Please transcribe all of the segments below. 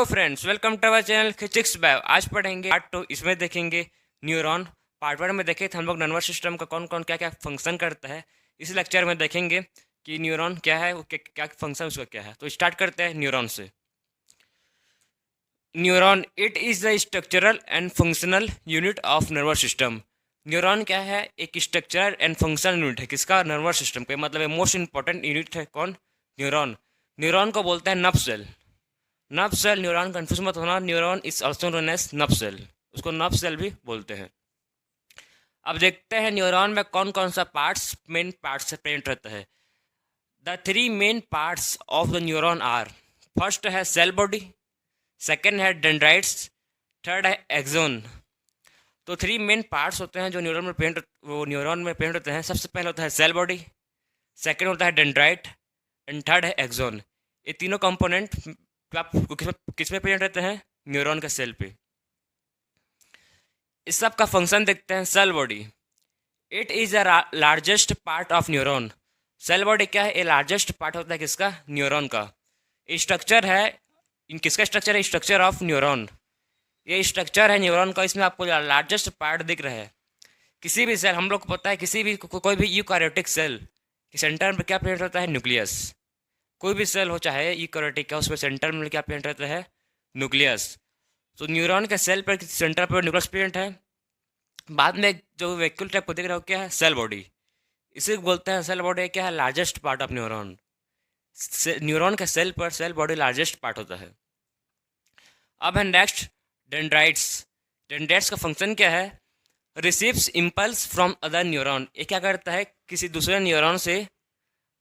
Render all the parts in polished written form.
Hello friends, welcome to our channel physics bio. आज पढ़ेंगे part 2। इसमें देखेंगे न्यूरॉन। पार्ट 1 में देखे थे हम लोग नर्वस सिस्टम का कौन कौन क्या क्या फंक्शन करता है। इस लेक्चर में देखेंगे कि न्यूरॉन क्या है, वो क्या फंक्शन उसका क्या है। तो स्टार्ट करते हैं न्यूरॉन से। Neuron it is the structural and functional unit of nervous system. Neuron क्या है? एक स्ट्रक्चरल एंड फंक्शनल यूनिट है किसका? नर्वस सिस्टम का। मतलब मोस्ट इंपॉर्टेंट यूनिट है कौन? न्यूरॉन। न्यूरॉन को बोलते हैं nerve cell. Nerve cell, neuron confuse मत होना। Neuron is also known as nerve cell, उसको नर्व सेल भी बोलते हैं। अब देखते हैं न्यूरॉन में कौन कौन सा पार्ट्स, मेन पार्ट्स से प्रेजेंट रहता है। The three main parts of the neuron are, first है सेल बॉडी, सेकेंड है डेंड्राइट्स, थर्ड है एक्सोन। तो थ्री मेन पार्ट्स होते हैं जो न्यूरॉन में प्रेजेंट होते हैं। सबसे पहले होता है सेल बॉडी, सेकेंड होता है डेंड्राइट एंड थर्ड है एक्सोन। ये तीनों कंपोनेंट आप किस में प्रेजेंट रहते हैं? न्यूरॉन के सेल पे। इस सब का फंक्शन देखते हैं। Cell body, it is the largest part of neuron. Cell body क्या है? ये लार्जेस्ट पार्ट होता है किसका? न्यूरॉन का। स्ट्रक्चर है, इन किसका स्ट्रक्चर है? Structure of neuron. ये स्ट्रक्चर है न्यूरॉन का, इसमें आपको लार्जेस्ट पार्ट दिख रहा है। किसी भी सेल, हम लोग को पता है किसी भी कोई भी यूकारियोटिक सेल के सेंटर में क्या प्रेजेंट होता है? न्यूक्लियस। कोई भी सेल हो चाहे यूकारियोटिक का, उसमें सेंटर में क्या प्रेजेंट रहता है? न्यूक्लियस। तो न्यूरॉन के सेल पर सेंटर पर न्यूक्लियस प्रेजेंट है। बाद में जो वैक्यूल टाइप को देख रहे हो क्या है? Cell body. इसे बोलते हैं सेल बॉडी क्या है? Largest part of neuron. Neuron के सेल पर सेल बॉडी लार्जेस्ट पार्ट होता है। अब है नेक्स्ट डेंड्राइट्स। डेंड्राइट्स का फंक्शन क्या है? Receives impulse from other neuron. ये क्या करता है? किसी दूसरे न्यूरॉन से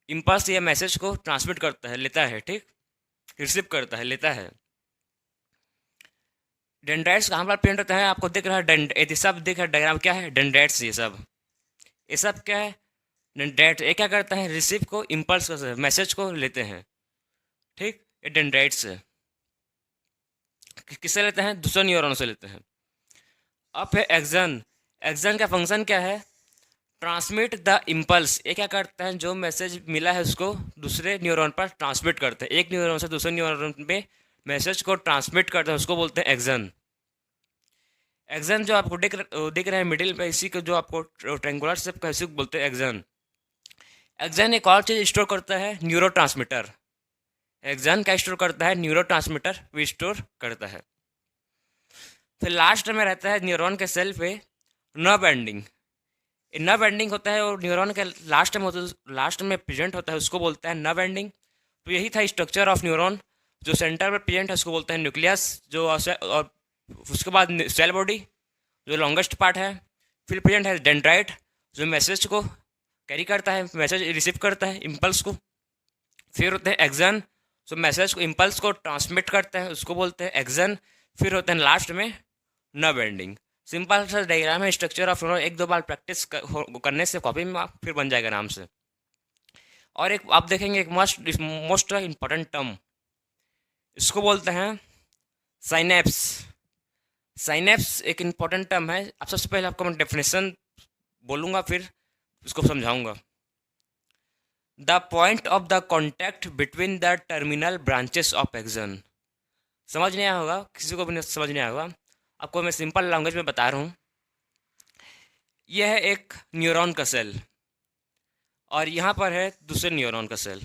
इम्पल्स या मैसेज को ट्रांसमिट करता है, लेता है। ठीक, रिसीव करता है, लेता है। डेंड्राइट्स कहाँ पर प्रेजेंट होता है? आपको दिख रहा है ये सब दिख रहा है डायग्राम, क्या है? डेंड्राइट्स। ये सब क्या है? डेंड्राइट। ये क्या करता है? रिसीव को, इम्पल्स को, मैसेज को लेते हैं। ठीक, ये डेंड्राइट्स है। किससे लेते हैं? दूसरे न्यूरॉन से लेते हैं। अब है एक्सन। एक्सन का फंक्शन क्या है? Transmit the impulse. ये क्या करता है? जो मैसेज मिला है उसको दूसरे न्यूरॉन पर ट्रांसमिट करते हैं। एक न्यूरॉन से दूसरे न्यूरॉन पे मैसेज को ट्रांसमिट करते हैं, उसको बोलते हैं एक्सन। एक्सन जो आपको दिख रहा है मिडिल पे, इसी को जो आपको ट्रेंगुलर शेप का, इसी को बोलते हैं एक्सन। एक्सन एक और चीज़ स्टोर करता है, न्यूरोट्रांसमीटर। एक्सन क्या स्टोर करता है? न्यूरोट्रांसमीटर भी स्टोर करता है। फिर लास्ट में रहता है न्यूरॉन के सेल पे नर्व एंडिंग। नर्व एंडिंग होता है और न्यूरॉन के लास्ट में प्रेजेंट होता है, उसको बोलते हैं नर्व एंडिंग। तो यही था स्ट्रक्चर ऑफ न्यूरॉन। जो सेंटर में प्रेजेंट है उसको बोलते हैं न्यूक्लियस, जो और उसके बाद सेल बॉडी जो लॉन्गेस्ट पार्ट है। फिर प्रेजेंट है डेंड्राइट, जो मैसेज को कैरी करता है, मैसेज रिसीव करता है, इम्पल्स को। फिर होते हैं एक्सन, जो मैसेज को, इम्पल्स को ट्रांसमिट करते हैं, उसको बोलते हैं एक्सन। फिर होते हैं लास्ट में नर्व एंडिंग। सिंपल सा डायग्राम है स्ट्रक्चर ऑफ न्यूरॉन। एक दो बार प्रैक्टिस करने से कॉपी में आप फिर बन जाएगा आराम से। और एक आप देखेंगे एक मोस्ट इंपॉर्टेंट टर्म, इसको बोलते हैं साइनेप्स। साइनेप्स एक इंपॉर्टेंट टर्म है। अब सबसे पहले आपको मैं डेफिनेशन बोलूँगा, फिर उसको समझाऊंगा। The point of the contact between the terminal branches of action. समझ नहीं आया होगा, किसी को भी नहीं समझ नहीं आया होगा। आपको मैं सिंपल लैंग्वेज में बता रहा हूँ। यह है एक न्यूरॉन का सेल और यहाँ पर है दूसरे न्यूरॉन का सेल।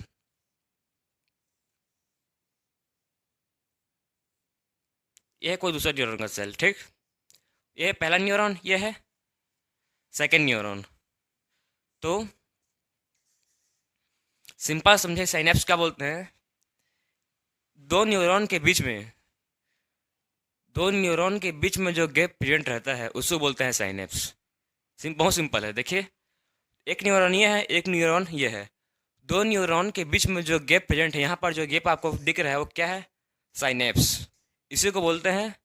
यह है कोई दूसरा न्यूरॉन का सेल। ठीक, यह है पहला न्यूरॉन, यह है सेकेंड न्यूरॉन। तो सिंपल समझे, साइनेप्स क्या बोलते हैं? दो न्यूरॉन के बीच में जो गैप प्रेजेंट रहता है उसको बोलते हैं साइनेप्स। बहुत सिंपल है। देखिए, एक न्यूरॉन ये है, एक न्यूरॉन ये है। दो न्यूरॉन के बीच में जो गैप प्रेजेंट है, यहाँ पर जो गैप आपको दिख रहा है वो क्या है? साइनेप्स। इसी को बोलते हैं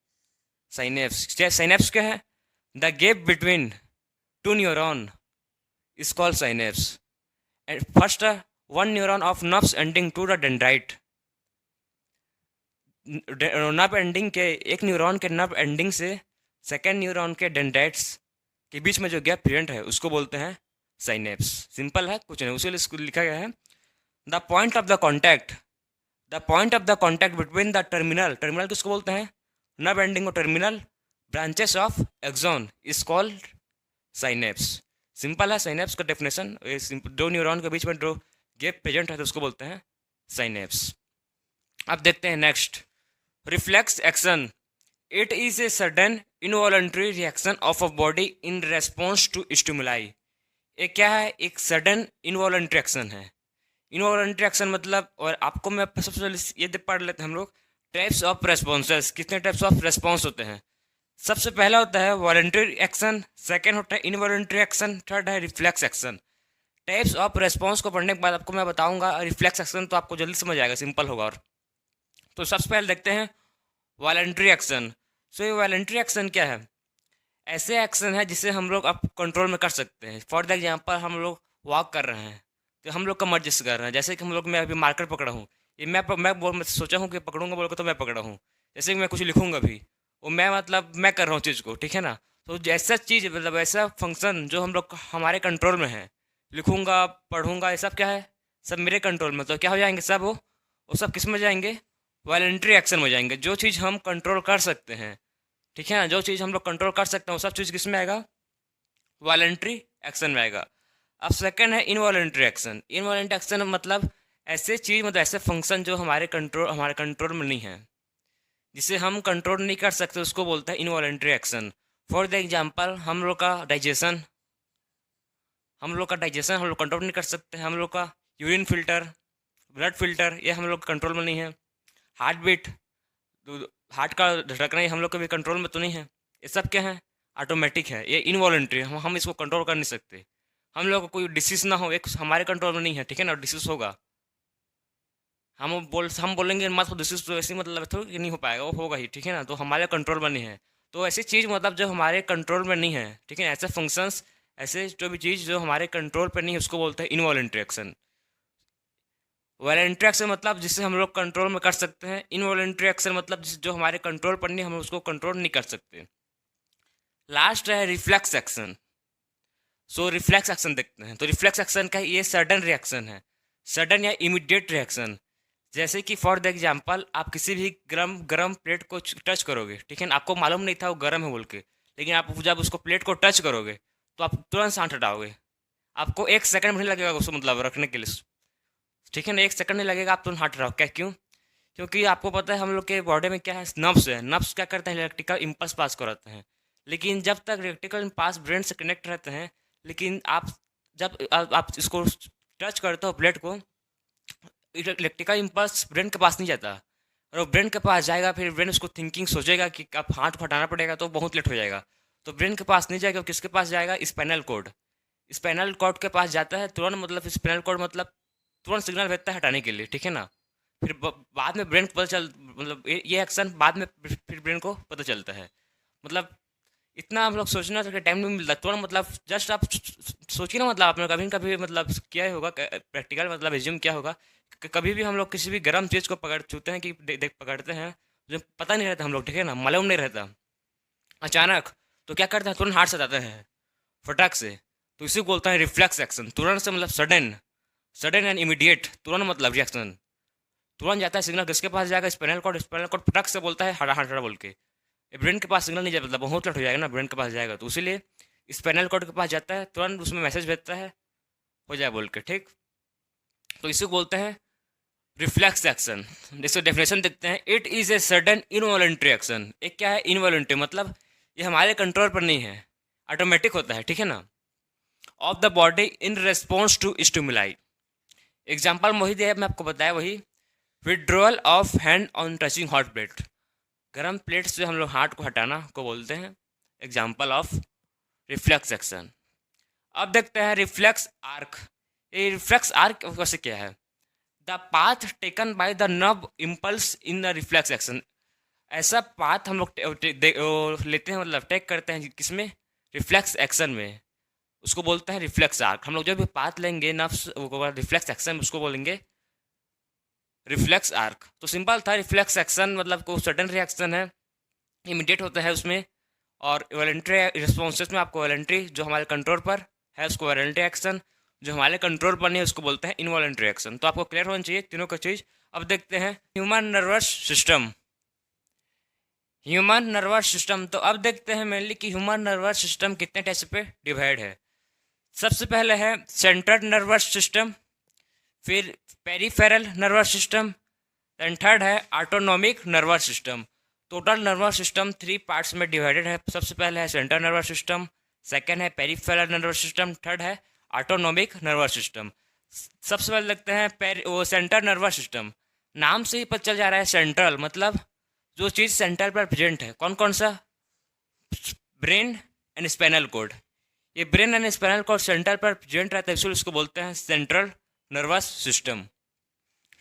साइनेप्स। साइनेप्स क्या है? The gap between two neuron is called synapse. And first one neuron of nerves ending to the dendrite। Nerve ending के, एक न्यूरॉन के नर्व एंडिंग से सेकेंड न्यूरॉन के डेंड्राइट्स के बीच में जो गैप प्रेजेंट है उसको बोलते हैं साइनेप्स। सिंपल है, कुछ नहीं, उसी लिखा गया है। The point of the contact, the point of the contact between the terminal, terminal किसको बोलते हैं, नर्व एंडिंग को terminal branches of axon is called synapse. Simple है, साइनेप्स का डेफिनेशन, दो न्यूरॉन के बीच में जो गैप प्रेजेंट है तो उसको बोलते हैं साइनेप्स। अब देखते हैं next, reflex action. It is a sudden involuntary reaction of a body in response to stimuli. ये क्या है, एक सडन इनवॉलंटरी एक्शन है। इनवॉलंटरी एक्शन मतलब, और आपको मैं सबसे पहले ये पढ़ लेते हैं हम लोग, टाइप्स ऑफ रेस्पॉन्सेस। कितने टाइप्स ऑफ रेस्पॉन्स होते हैं, सबसे पहला होता है वॉलंटरी एक्शन, सेकेंड होता है इनवॉलंटरी एक्शन, थर्ड है reflex action. Types of response को पढ़ने के बाद आपको मैं बताऊंगा रिफ्लेक्स एक्शन, तो आपको जल्दी समझ आएगा, सिंपल होगा। और तो सबसे पहले देखते हैं वॉलंटरी एक्शन। सो ये वॉलंटरी एक्शन क्या है, ऐसे एक्शन है जिसे हम लोग अब कंट्रोल में कर सकते हैं। फॉर द एग्जाम्पल, हम लोग वॉक कर रहे हैं तो हम लोग का मर्जी से कर रहे हैं। जैसे कि हम लोग, मैं अभी मार्कर पकड़ा हूँ, ये मैं सोचा हूँ कि पकड़ूंगा बोल के, तो मैं पकड़ा हूँ। जैसे कि मैं कुछ लिखूंगा भी, वो मैं मतलब मैं कर रहा हूँ चीज़ को, ठीक है ना। तो ऐसा चीज़ मतलब ऐसा फंक्शन जो हम लोग हमारे कंट्रोल में है, लिखूंगा पढ़ूंगा, ये सब क्या है, सब मेरे कंट्रोल में। तो क्या हो जाएंगे सब, वो सब किस में जाएंगे, वॉलंटरी एक्शन में जाएंगे। जो चीज़ हम कंट्रोल कर सकते हैं, ठीक है ना, जो चीज़ हम लोग कंट्रोल कर सकते हैं वो सब चीज़ किस में आएगा, वॉलंटरी एक्शन में आएगा। अब सेकंड है इनवॉलंटरी एक्शन। इनवॉलंटरी एक्शन मतलब ऐसे चीज़, मतलब ऐसे फंक्शन जो हमारे कंट्रोल में नहीं है, जिसे हम कंट्रोल नहीं कर सकते, उसको बोलते हैं involuntary action. For the example, हम लोग का डाइजेशन हम लोग कंट्रोल नहीं कर सकते हैं। हम लोग का यूरिन फिल्टर, ब्लड फिल्टर, ये हम लोग कंट्रोल में नहीं है। हार्ट बीट, हार्ट का धड़कना, ये हम लोग के भी कंट्रोल में तो नहीं है। ये सब क्या है, ऑटोमेटिक है, ये इनवॉलंटरी, हम इसको कंट्रोल कर नहीं सकते। हम लोग को कोई डिसीज़ ना हो, एक हमारे कंट्रोल में नहीं है, ठीक है ना, डिसीज़ होगा, हम बोलेंगे मत हो डिसीज़, तो ऐसे मतलब थोड़ी नहीं हो पाएगा, वो होगा ही, ठीक है ना। तो हमारे कंट्रोल में नहीं है, तो ऐसी चीज़ मतलब जो हमारे कंट्रोल में नहीं है, ठीक है, ऐसे फंक्शंस, ऐसे जो भी चीज़ जो हमारे कंट्रोल पर नहीं है, उसको बोलते हैं इनवॉलंटरी एक्शन। वॉलंटरी एक्शन मतलब जिसे हम लोग कंट्रोल में कर सकते हैं। इनवॉलंटरी एक्शन मतलब जो हमारे कंट्रोल पर नहीं, हम उसको कंट्रोल नहीं कर सकते। लास्ट है रिफ्लेक्स एक्शन। सो रिफ्लेक्स एक्शन देखते हैं। तो रिफ्लेक्स एक्शन का ये सडन रिएक्शन है, सडन या इमीडिएट रिएक्शन। जैसे कि फॉर द एग्जांपल, आप किसी भी गरम प्लेट को टच करोगे, ठीक है ना, आपको मालूम नहीं था वो गर्म है बोल के, लेकिन आप जब उसको प्लेट को टच करोगे तो आप तुरंत हाथ हटाओगे। आपको 1 सेकंड भी नहीं लगेगा उसको मतलब रखने के लिए, ठीक है ना, 1 सेकंड नहीं लगेगा, आप तुरंत हाथ हटाओ। क्या, क्यों? क्योंकि आपको पता है हम लोग के बॉडी में क्या है, नर्व्स है। नर्व्स क्या करते हैं, इलेक्ट्रिकल इम्पल्स पास कराते हैं। लेकिन जब तक इलेक्ट्रिकल इम्पल्स ब्रेन से कनेक्ट रहते हैं, लेकिन जब आप इसको टच करते हो प्लेट को, इलेक्ट्रिकल इम्पल्स ब्रेन के पास नहीं जाता। और वो ब्रेन के पास जाएगा, फिर ब्रेन उसको थिंकिंग सोचेगा कि अब हाथ हटाना पड़ेगा, तो बहुत लेट हो जाएगा। तो ब्रेन के पास नहीं जाएगा, किसके पास जाएगा, स्पाइनल कॉर्ड। स्पाइनल कॉर्ड के पास जाता है तुरंत, मतलब स्पाइनल कॉर्ड मतलब तुरंत सिग्नल भेजता है हटाने के लिए, ठीक है ना। फिर बाद में ब्रेन को पता चल, मतलब ये एक्शन बाद में फिर ब्रेन को पता चलता है। मतलब इतना हम लोग सोचना तो टाइम नहीं मिलता तुरंत, मतलब जस्ट आप सोचिए ना, मतलब आपने कभी कभी मतलब क्या ही होगा प्रैक्टिकल, मतलब एज्यूम क्या होगा कि कभी भी हम लोग किसी भी गर्म चीज़ को छूते हैं कि देख पकड़ते हैं, जो पता नहीं रहता हम लोग, ठीक है ना, मालूम नहीं रहता, अचानक तो क्या करते हैं, तुरंत हाथ से जाते हैं फटाक से। तो इसी को बोलता है रिफ्लेक्स एक्शन। तुरंत से मतलब सडन, सडन एंड इमीडिएट, तुरंत मतलब रिएक्शन, तुरंत जाता है सिग्नल, किसके पास जाएगा, स्पाइनल कॉर्ड। स्पाइनल कॉर्ड फटक से बोलता है हटा हटा बोल के, ब्रेन के पास सिग्नल नहीं जाता, मतलब बहुत लेट हो जाएगा ना ब्रेन के पास जाएगा, तो इसीलिए स्पाइनल कॉर्ड के पास जाता है, तुरंत उसमें मैसेज भेजता है हो जाए बोल के, ठीक। तो इसी को बोलते हैं रिफ्लेक्स एक्शन। इसको डेफिनेशन देखते हैं, it is a sudden involuntary action. एक क्या है, इनवॉलंटरी मतलब ये हमारे कंट्रोल पर नहीं है, ऑटोमेटिक होता है, ठीक है ना, of the body in response to stimuli. Example वही दिया है, मैं आपको बताया वही, withdrawal of hand on touching hot plate. गरम प्लेट से हम लोग हाथ को हटाना को बोलते हैं एग्जाम्पल ऑफ रिफ्लेक्स एक्शन। अब देखते हैं रिफ्लेक्स आर्क। ये रिफ्लेक्स आर्क वैसे क्या है, the path taken by the nerve impulse in the reflex action. ऐसा पाथ हम लोग लेते हैं, मतलब टेक करते हैं किसमें, रिफ्लेक्स एक्शन में, उसको बोलते हैं रिफ्लेक्स आर्क। हम लोग जो भी पाथ लेंगे नर्व्स रिफ्लेक्स एक्शन, उसको बोलेंगे रिफ्लेक्स आर्क। तो सिंपल था, रिफ्लेक्स एक्शन मतलब को सडन रिएक्शन है, इमीडिएट होता है उसमें, और वॉलंटरी रिस्पॉन्सेस में आपको वॉलंटरी जो हमारे कंट्रोल पर है उसको वॉलंटरी एक्शन, जो हमारे कंट्रोल पर नहीं है उसको बोलते हैं इनवॉलंटरी एक्शन। तो आपको क्लियर होना चाहिए तीनों का चीज़। अब देखते हैं human nervous system. Human nervous system, तो अब देखते हैं मेनली कि ह्यूमन नर्वस सिस्टम कितने टाइप्स पे डिवाइड है। सबसे पहले है सेंट्रल नर्वस सिस्टम, फिर peripheral nervous system, and third है autonomic nervous system. Total nervous system 3 parts में डिवाइडेड है। सबसे पहले है सेंट्रल नर्वस सिस्टम, सेकंड है पेरिफेरल नर्वस सिस्टम, थर्ड है ऑटोनॉमिक नर्वस सिस्टम। सबसे पहले देखते हैं वो सेंट्रल नर्वस सिस्टम। नाम से ही पता चल जा रहा है सेंट्रल, मतलब जो चीज़ सेंटर पर प्रेजेंट है। कौन कौन सा? Brain and spinal cord. ये brain and spinal cord centre पर प्रेजेंट रहता है, इसलिए उसको बोलते हैं सेंट्रल नर्वस सिस्टम।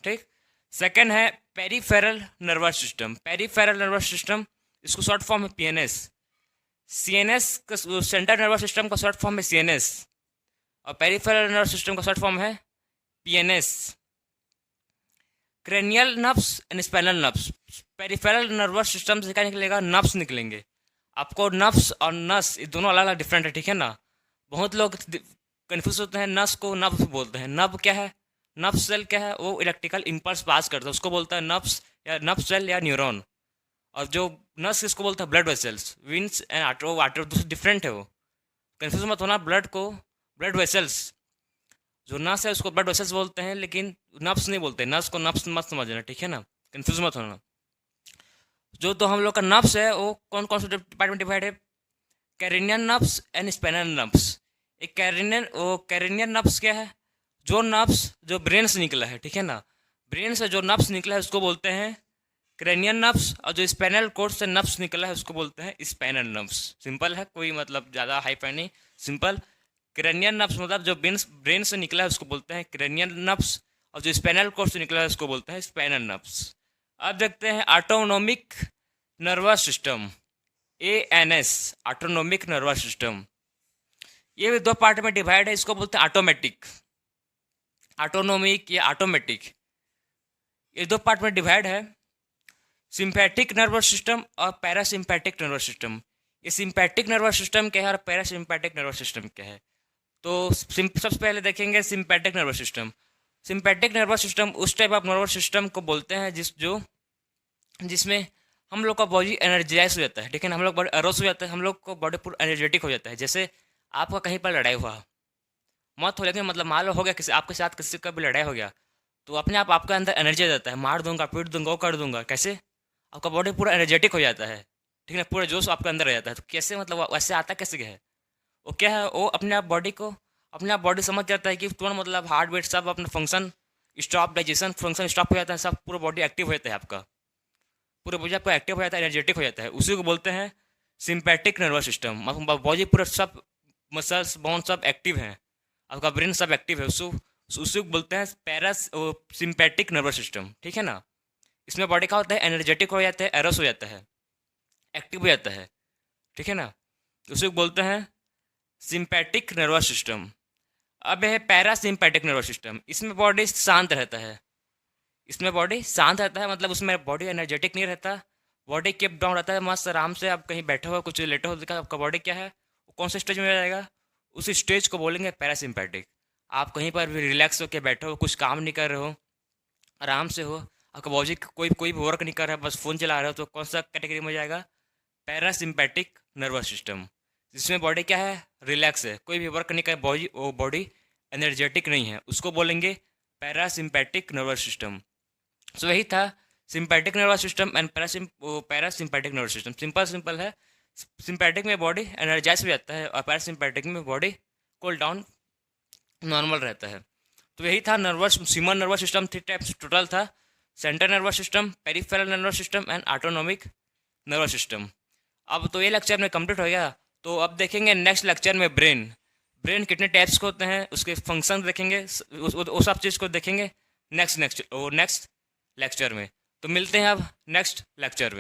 ठीक। सेकंड है peripheral nervous system. Peripheral nervous system, इसको शॉर्ट फॉर्म है पीएनएस। सीएनएस का सेंट्रल नर्वस सिस्टम का शॉर्ट फॉर्म है सीएनएस, और पेरिफेरल नर्वस सिस्टम का शॉर्ट फॉर्म है PNS. Cranial nerves and spinal nerves. Peripheral nervous system से क्या निकलेगा? नर्व्स निकलेंगे। आपको नर्व्स और नस ये दोनों अलग अलग डिफरेंट है, ठीक है ना। बहुत लोग कन्फ्यूज होते हैं, नस को नर्व बोलते हैं। नर्व क्या है? नर्व सेल क्या है? वो इलेक्ट्रिकल इम्पल्स पास करता है, उसको बोलता है नर्व्स या नर्व सेल या न्यूरॉन। और जो नस किसको बोलता है? Blood vessels. Veins and artery different है वो, कन्फ्यूज मत होना। ब्लड को ब्लड वेसल्स, जो नस है उसको ब्लड वेसल्स बोलते हैं, लेकिन नर्व्स नहीं बोलते। नर्व्स को नर्व्स मत समझना, ठीक है ना, कन्फ्यूज मत होना। जो तो हम लोग का नर्व्स है वो कौन कौन से डिपार्टमेंट डिवाइड है? कैरिनियन नर्व्स एंड स्पाइनल नर्व्स। एक कैरिनियन नर्व्स क्या है? जो नर्व्स जो ब्रेन से निकला है, ठीक है ना, ब्रेन से जो नर्व्स निकला है उसको बोलते हैं क्रेनियन नर्व्स, और जो स्पाइनल कोर्ड से नर्व्स निकला है उसको बोलते हैं स्पाइनल नर्व्स। सिंपल है, कोई मतलब ज़्यादा हाई फाई नहीं, सिंपल। क्रेनियन नर्व्स मतलब जो ब्रेन से निकला है उसको बोलते हैं क्रेनियन नर्व्स, और जो स्पाइनल कोर्ड से निकला है उसको बोलते हैं स्पाइनल नर्व्स। अब देखते हैं autonomic nervous system, ANS, autonomic nervous system. ये भी 2 पार्ट में डिवाइड है, इसको बोलते हैं ऑटोमेटिक। ऑटोनॉमिक या ऑटोमेटिक, ये 2 पार्ट में डिवाइड है, सिंपैथिक नर्वस सिस्टम और पैरासिम्पैथिक नर्वस सिस्टम। ये सिंपैथिक नर्वस सिस्टम क्या है और पैरासिम्पैथिक नर्वस सिस्टम क्या है? तो सबसे पहले देखेंगे sympathetic nervous system. Sympathetic nervous system उस टाइप ऑफ नर्वस सिस्टम को बोलते हैं जिसमें हम लोग का बॉडी एनर्जाइज हो जाता है, ठीक है ना, हम लोग बॉडी अरोस हो जाता है, हम लोग को बॉडी पूरा एनर्जेटिक हो जाता है। जैसे आपका कहीं पर लड़ाई हुआ, मत हो, लेकिन मतलब मान लो हो गया, किसी आपके साथ किसी का भी लड़ाई हो गया, तो अपने आप आपके अंदर एनर्जी आ जाता है, मार दूंगा, पीट दूंगा, वो कर दूंगा। कैसे? आपका बॉडी पूरा एनर्जेटिक हो जाता है, ठीक है ना, पूरा जोश आपके अंदर आ जाता है। तो कैसे, मतलब वैसे आता कैसे है? वो क्या है, वो अपने आप बॉडी समझ जाता है कि तुरंत मतलब हार्ट बीट सब अपना function stop, digestion function stop हो जाता है, सब पूरा बॉडी एक्टिव हो जाता है, आपका पूरा बॉडी आपका एक्टिव हो जाता है, एनर्जेटिक हो जाता है। उसी को बोलते हैं सिंपैथिक नर्वस सिस्टम। मतलब बॉडी पूरा सब मसल्स बोन सब एक्टिव हैं, आपका ब्रेन सब एक्टिव है, उसी को बोलते हैं सिंपैथिक नर्वस सिस्टम, ठीक है ना। इसमें बॉडी का होता है एनर्जेटिक हो जाता है, एरोस हो जाता है, एक्टिव हो जाता है, ठीक है ना, उसी को बोलते हैं सिंपैथिक नर्वस सिस्टम। अब है पैरासिम्पैथिक नर्वस सिस्टम। इसमें बॉडी शांत रहता है, मतलब उसमें बॉडी एनर्जेटिक नहीं रहता, बॉडी कीप डाउन रहता है, मस्त आराम से आप कहीं बैठे हो, कुछ लेटे हो, देखा आपका बॉडी क्या है, कौन से स्टेज में रहेगा, उसी स्टेज को बोलेंगे पैरासिम्पैथिक। आप कहीं पर भी रिलैक्स होकर बैठे हो, कुछ काम नहीं कर रहे हो, आराम से हो, आपका बॉडी कोई भी वर्क नहीं कर रहा है, बस फ़ोन चला रहे हो, तो कौन सा कैटेगरी में जाएगा? पैरासिम्पैथिक नर्वस सिस्टम, जिसमें बॉडी क्या है, रिलैक्स है, कोई भी वर्क नहीं कर, बॉडी एनर्जेटिक नहीं है, उसको बोलेंगे पैरासिम्पैथिक नर्वस सिस्टम। सो यही था sympathetic nervous system and parasympathetic nervous system. Simple है, सिंपैथिक में बॉडी एनर्जाइज हो जाता है और पैरासिम्पैथिक में बॉडी कूल डाउन नॉर्मल रहता है। तो यही था human nervous system. 3 types total था, central nervous system, peripheral nervous system and autonomic nervous system. अब तो ये लेक्चर में कंप्लीट हो गया, तो अब देखेंगे नेक्स्ट लेक्चर में ब्रेन कितने टाइप्स के होते हैं, उसके फंक्शन देखेंगे, उस सब चीज़ को देखेंगे नेक्स्ट लेक्चर में। तो मिलते हैं अब नेक्स्ट लेक्चर में।